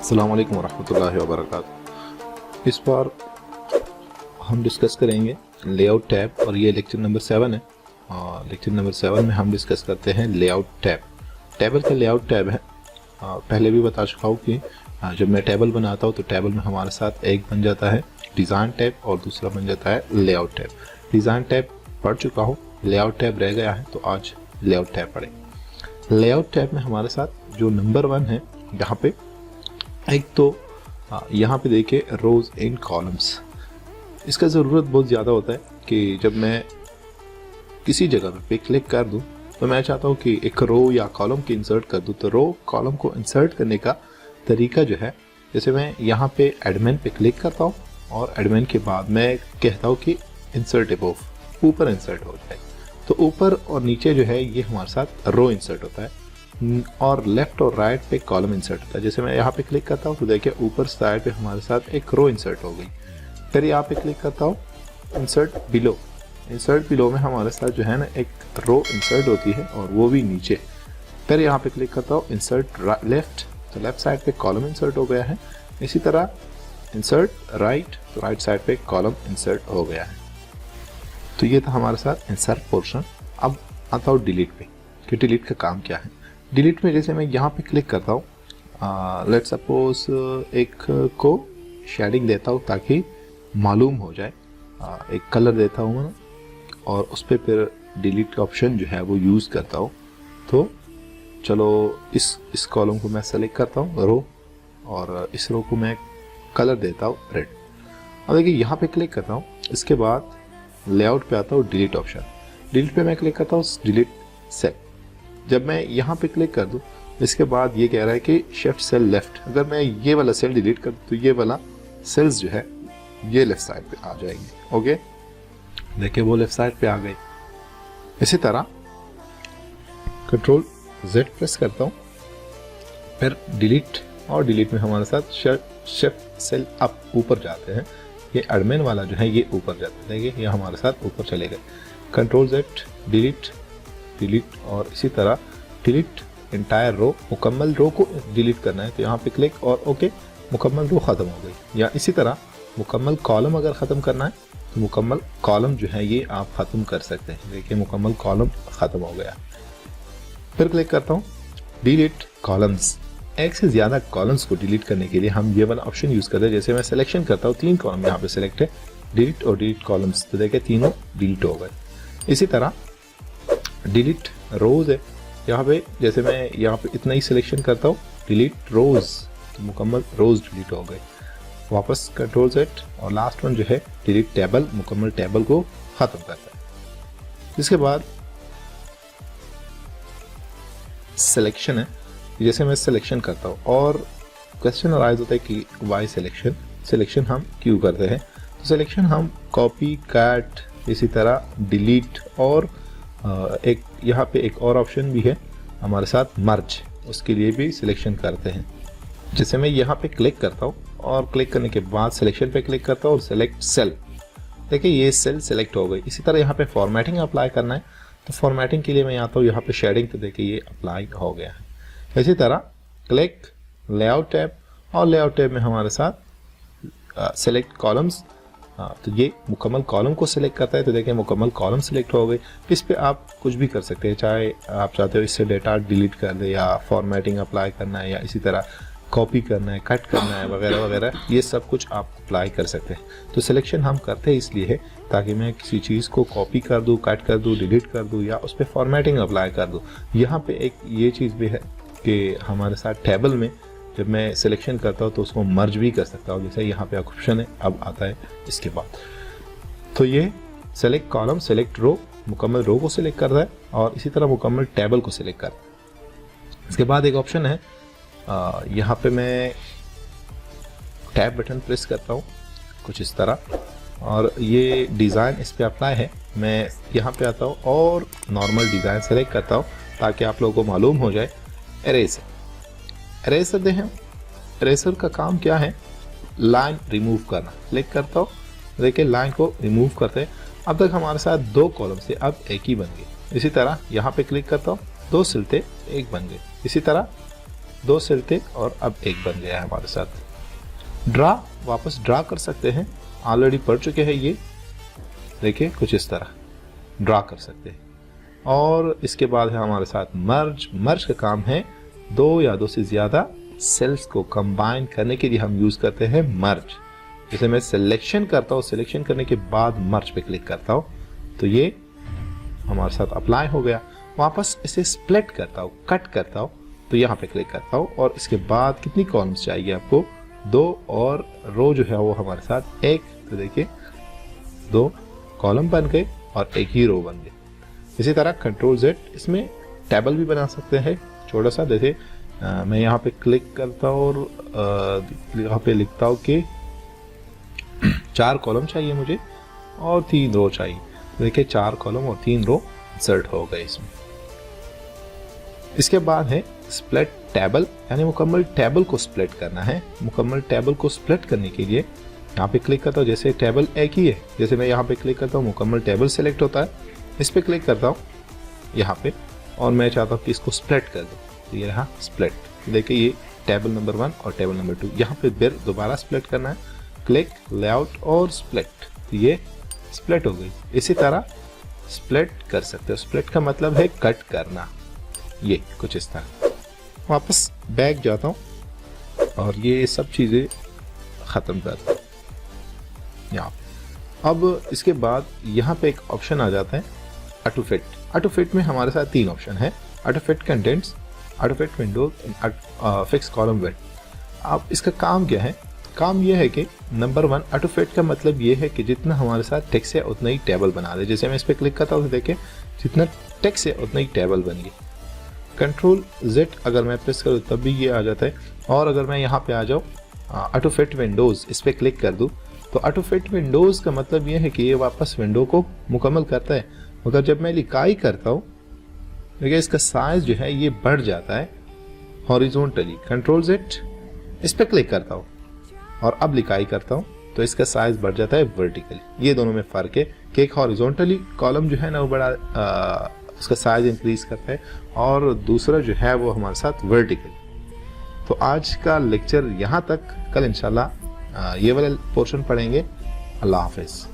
अस्सलाम वालेकुम वरहमतुल्लाहि वबरकातुहू। इस बार हम डिस्कस करेंगे लेआउट टैब और ये लेक्चर नंबर 7 है। लेक्चर नंबर 7 में हम डिस्कस करते हैं लेआउट टैब। टेबल का लेआउट टैब है। पहले भी बता चुका हूँ कि जब मैं टेबल बनाता हूँ तो टेबल में हमारे साथ एक बन जाता है डिज़ाइन टैब और दूसरा बन जाता है लेआउट टैब। डिज़ाइन टैब पढ़ चुका हूँ, लेआउट टैब रह गया है, तो आज लेआउट टैब पढ़ेंगे। लेआउट टैब में हमारे साथ जो नंबर 1 है, यहाँ पे एक तो यहाँ पे देखिए रोज इन कॉलम्स। इसका ज़रूरत बहुत ज़्यादा होता है कि जब मैं किसी जगह पे क्लिक कर दूं तो मैं चाहता हूँ कि एक रो या कॉलम की इंसर्ट कर दूं, तो रो कॉलम को इंसर्ट करने का तरीका जो है, जैसे मैं यहाँ पे एडमिन पे क्लिक करता हूँ और एडमिन के बाद मैं कहता हूँ कि इंसर्ट अबव, ऊपर इंसर्ट हो जाए, तो ऊपर और नीचे जो है ये हमारे साथ रो इंसर्ट होता है और लेफ्ट और राइट पे कॉलम इंसर्ट होता है। जैसे मैं यहाँ पे क्लिक करता हूँ तो देखिए ऊपर साइड पे हमारे साथ एक रो इंसर्ट हो गई। फिर यहाँ पे क्लिक करता हूँ इंसर्ट बिलो। इंसर्ट बिलो में हमारे साथ जो है ना एक रो इंसर्ट होती है और वो भी नीचे। फिर यहाँ पे क्लिक करता हूँ इंसर्ट लेफ्ट, तो लेफ्ट साइड पे कॉलम इंसर्ट हो गया है। इसी तरह इंसर्ट राइट, तो राइट साइड पे कॉलम इंसर्ट हो गया है। तो ये था हमारे साथ इंसर्ट पोर्शन। अब आता हूँ डिलीट पे कि डिलीट का काम क्या है। डिलीट में जैसे मैं यहाँ पे क्लिक करता हूँ, लेट्स सपोज एक को शेडिंग देता हूँ ताकि मालूम हो जाए, एक कलर देता हूँ मैं और उस पर फिर डिलीट का ऑप्शन जो है वो यूज़ करता हूँ। तो चलो इस कॉलम को मैं सेलेक्ट करता हूँ रो, और इस रो को मैं कलर देता हूँ रेड। अब देखिए यहाँ पे क्लिक करता हूँ, इसके बाद लेआउट पे आता हूँ डिलीट ऑप्शन। डिलीट पे मैं क्लिक करता हूँ डिलीट सेल। जब मैं यहाँ पे क्लिक कर दूँ इसके बाद ये कह रहा है कि शिफ्ट सेल लेफ्ट। अगर मैं ये वाला सेल डिलीट कर दूँ तो ये वाला सेल्स जो है ये लेफ्ट साइड पे आ जाएंगे। ओके, देखिए वो लेफ्ट साइड पे आ गए। इसी तरह कंट्रोल Z प्रेस करता हूँ, फिर डिलीट, और डिलीट में हमारे साथ शिफ्ट सेल अप ऊपर जाते हैं। ये एडमिन वाला जो है ये ऊपर जाता है, देखिए ये हमारे साथ ऊपर चले गए। कंट्रोल Z डिलीट डिलीट, और इसी तरह डिलीट इंटायर रो, मुकम्मल रो को डिलीट करना है तो यहाँ पे क्लिक और ओके, मुकम्मल रो ख़त्म हो गई। या इसी तरह मुकम्मल कॉलम अगर ख़त्म करना है तो मुकम्मल कॉलम जो है ये आप ख़त्म कर सकते हैं। देखिए मुकम्मल कॉलम ख़त्म हो गया। फिर क्लिक करता हूँ डिलीट कॉलम्स। एक से ज़्यादा कॉलम्स को डिलीट करने के लिए हम ये वाला ऑप्शन यूज़ करते हैं। जैसे मैं सिलेक्शन करता हूँ 3 कॉलम यहाँ पे सिलेक्ट है, डिलीट और डिलीट कॉलम्स, तो देखिए तीनों डिलीट हो गए। इसी तरह डिलीट रोज है, यहाँ पे जैसे मैं यहाँ पे इतना ही सिलेक्शन करता हूँ डिलीट रोज, तो मुकम्मल रोज डिलीट हो गए। वापस कंट्रोल Z, और लास्ट वन जो है डिलीट टेबल, मुकम्मल टेबल को ख़त्म करता है। इसके बाद सिलेक्शन है, जैसे मैं सिलेक्शन करता हूँ और क्वेश्चन अराइज होता है कि वाई सिलेक्शन हम क्यों करते हैं। तो सिलेक्शन हम कॉपी कट, इसी तरह डिलीट, और एक यहाँ पे एक और ऑप्शन भी है हमारे साथ मर्ज, उसके लिए भी सिलेक्शन करते हैं। जैसे मैं यहाँ पे क्लिक करता हूँ और क्लिक करने के बाद सिलेक्शन पे क्लिक करता हूँ और सेलेक्ट सेल, देखिए ये सेल सेलेक्ट हो गई। इसी तरह यहाँ पे फॉर्मेटिंग अप्लाई करना है, तो फॉर्मेटिंग के लिए मैं आता हूँ यहाँ पे शेडिंग, तो देखिए ये अप्लाई हो गया है। इसी तरह क्लिक लेआउट टैब, और लेआउट टैब में हमारे साथ सेलेक्ट कॉलम्स, तो ये मुकम्मल कॉलम को सिलेक्ट करता है, तो देखिए मुकम्मल कॉलम सिलेक्ट हो गई। इस पे आप कुछ भी कर सकते हैं, चाहे आप चाहते हो इससे डेटा डिलीट कर दे, या फॉर्मेटिंग अप्लाई करना है, या इसी तरह कॉपी करना है, कट करना है, वगैरह वगैरह, ये सब कुछ आप अप्लाई कर सकते हैं। तो सिलेक्शन हम करते हैं इसलिए है ताकि मैं किसी चीज़ को कॉपी कर दूँ, कट कर दूँ, डिलीट कर दूँ, या उस पर फॉर्मेटिंग अप्लाई कर दूँ। यहाँ पे एक ये चीज़ भी है कि हमारे साथ टेबल में जब मैं सिलेक्शन करता हूँ तो उसको मर्ज भी कर सकता हूँ, जैसे यहाँ पे ऑप्शन है अब आता है इसके बाद। तो ये सेलेक्ट कॉलम, सेलेक्ट रो, मुकम्मल रो को सिलेक्ट करता है, और इसी तरह मुकम्मल टेबल को सिलेक्ट करता है। इसके बाद एक ऑप्शन है, यहाँ पे मैं टैब बटन प्रेस करता हूँ कुछ इस तरह, और ये डिज़ाइन इस पर अप्लाई है। मैं यहाँ पे आता हूँ और नॉर्मल डिज़ाइन सेलेक्ट करता हूँ ताकि आप लोगों को मालूम हो जाए। इरेजर दें, इरेजर का काम क्या है, लाइन रिमूव करना। क्लिक करता हूँ, देखिए लाइन को रिमूव करते हैं। अब तक हमारे साथ 2 कॉलम से अब एक ही बन गए। इसी तरह यहाँ पे क्लिक करता हूँ, 2 सिलते एक बन गए। इसी तरह 2 सेल थे और अब एक बन गया है हमारे साथ। ड्रा, वापस ड्रा कर सकते हैं, ऑलरेडी पढ़ चुके हैं ये, देखिए कुछ इस तरह ड्रा कर सकते हैं। और इसके बाद है हमारे साथ मर्ज। मर्ज का काम है 2 या 2 से ज़्यादा सेल्स को कंबाइन करने के लिए हम यूज़ करते हैं मर्ज। जैसे मैं सिलेक्शन करता हूँ, सिलेक्शन करने के बाद मर्ज पे क्लिक करता हूँ तो ये हमारे साथ अप्लाई हो गया। वापस इसे स्प्लिट करता हूँ, कट करता हूँ तो यहाँ पे क्लिक करता हूँ और इसके बाद कितनी कॉलम्स चाहिए आपको, 2 और रो जो है वो हमारे साथ 1। तो देखिए 2 कॉलम बन गए और 1 ही रो बन गए। इसी तरह कंट्रोल Z, इसमें टेबल भी बना सकते हैं छोटा सा। जैसे मैं यहाँ पे क्लिक करता हूँ और यहाँ पे लिखता हूँ कि 4 कॉलम चाहिए मुझे और 3 रो चाहिए। देखिए 4 कॉलम और 3 रो इंसर्ट हो गए इसमें। इसके बाद है स्प्लिट टेबल, यानी मुकम्मल टेबल को स्प्लिट करना है। मुकम्मल टेबल को स्प्लिट करने के लिए यहाँ पे क्लिक करता हूँ, जैसे टेबल एक ही है, जैसे मैं यहाँ पे क्लिक करता हूँ मुकम्मल टेबल सेलेक्ट होता है, इस पे क्लिक करता हूँ यहाँ पे और मैं चाहता हूँ कि इसको स्प्लिट कर दूँ। तो ये रहा स्प्लिट। देखिए ये टेबल नंबर 1 और टेबल नंबर 2, यहाँ पे फिर दोबारा स्प्लिट करना है, क्लिक, लेआउट और स्प्लिट, तो ये स्प्लिट हो गई। इसी तरह स्प्लिट कर सकते हो। स्प्लिट का मतलब है कट करना, ये कुछ इस तरह। वापस बैक जाता हूँ और ये सब चीज़ें ख़त्म कर दूँ यहाँ पे। अब इसके बाद यहाँ पे एक ऑप्शन आ जाता है ऑटो फिट। ऑटो फिट में हमारे साथ 3 ऑप्शन है, auto fit contents, auto fit Windows, fix column width. अब इसका काम क्या है? काम ये है कि नंबर 1 ऑटो फिट का मतलब ये है कि जितना हमारे साथ टेक्स्ट है उतना ही टेबल बना दे। जैसे मैं इस पर क्लिक करता हूँ तो देखें जितना टेक्स्ट है उतना ही टेबल बन गया। कंट्रोल Z अगर मैं प्रेस करूँ तब भी ये आ जाता है। और अगर मैं यहाँ पे आ जाऊँ ऑटो फिट विंडोज़, इस पर क्लिक कर दूँ तो ऑटो फिट विंडोज़ का मतलब ये है कि ये वापस विंडो को मुकम्मल करता है। मगर जब मैं लिखाई करता हूँ देखिए इसका साइज जो है ये बढ़ जाता है हॉरिजॉन्टली। कंट्रोल Z, इस पर क्लिक करता हूँ और अब लिखाई करता हूँ तो इसका साइज बढ़ जाता है वर्टिकली। ये दोनों में फ़र्क है कि एक हॉरिजॉन्टली कॉलम जो है ना वो बड़ा उसका साइज इंक्रीज करता है और दूसरा जो है वो हमारे साथ वर्टिकली। तो आज का लेक्चर यहाँ तक, कल इंशाल्लाह ये वाला पोर्शन पढ़ेंगे। अल्लाह हाफिज़।